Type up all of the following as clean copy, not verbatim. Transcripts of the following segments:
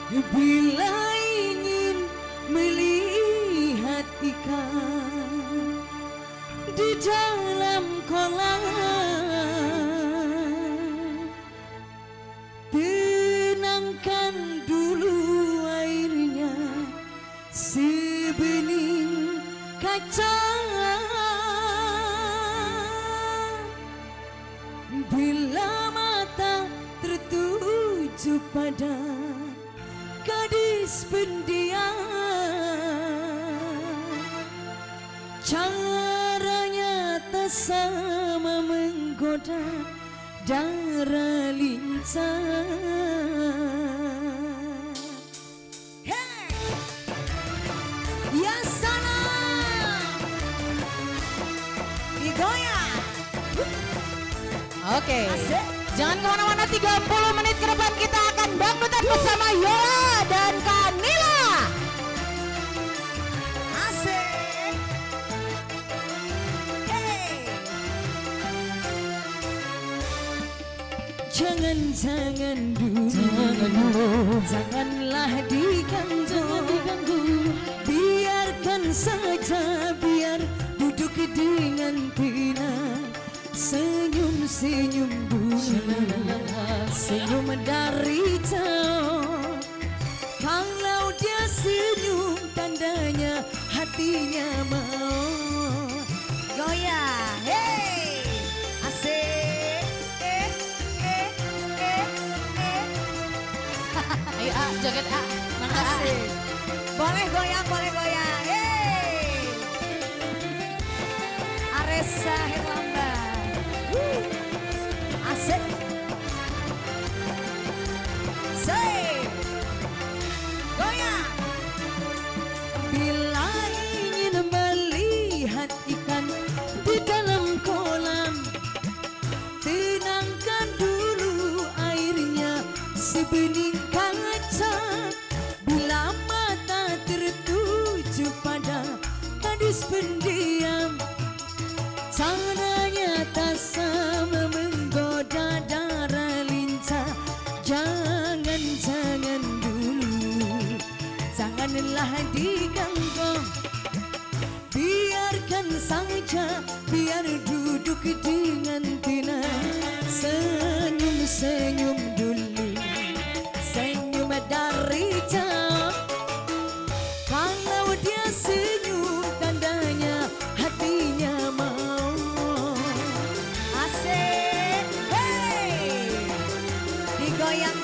Bila ingin melihat ikan di dalam kolam, tenangkan dulu airnya sebening kaca. Bila mata tertuju pada gadis pendiam, caranya tak sama menggoda darah lincah. Hey! Ya salam! Digoyang! Oke, jangan kemana-mana, 30 menit ke depan kita akan dangdutan bersama Yola dan Kanila. Asik! Hey! Jangan dulu, janganlah diganggu, biarkan saja, biar duduk dengan tenang. Senyum-senyum dulu, senyum dari jauh. Kalau dia senyum, tandanya hatinya mau. Goyang, hey, asik, Ayo A, joget A, mangga A. asik. Boleh goyang, hey. Aresa Herlamba. Asik. Say. Goyang. Bila ingin melihat ikan di dalam kolam, tenangkan dulu airnya sebening kaca. Bila mata tertuju pada gadis pendiam, caranya tak sama menggoda darah lincah. Jangan dulu, janganlah diganggu, biarkan saja, biar duduk dengan tenang. Senyum-senyum dulu, senyum dari jauh. Kalau dia senyum, tandanya hatinya mau. Asik, hey, digoyang.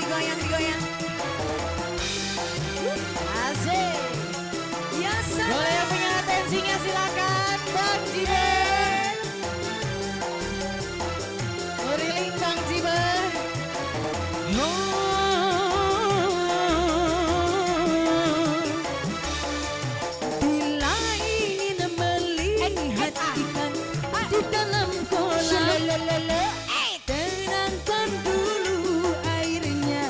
Asik, ya Boleh yang punya atensinya silakan, Bang Jibe. Meriling Bang Jibe. Bila ingin melihat ikan di dalam kolam, tenangkan dulu airnya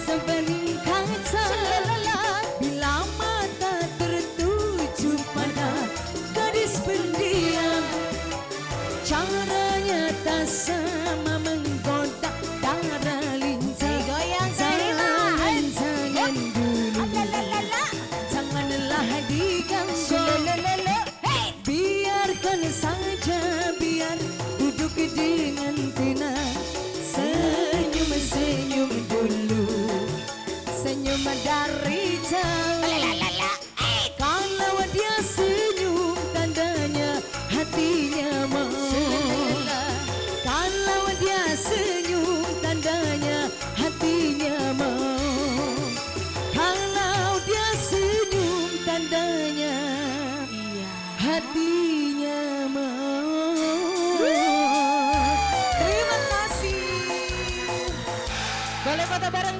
sebening kaca. Bila mata tertuju pada gadis pendiam, caranya tak sama menggoda darah lincah. Jangan dulu, janganlah diganggu, biarkan saja, biar duduk dengan tenang. Senyum-senyum dulu, senyum dari jauh. Kalau dia senyum, tandanya hatinya mau. Kalau dia senyum, tandanya hatinya mau. Kalau dia senyum, tandanya hatinya mau. Terima kasih. Boleh foto bareng.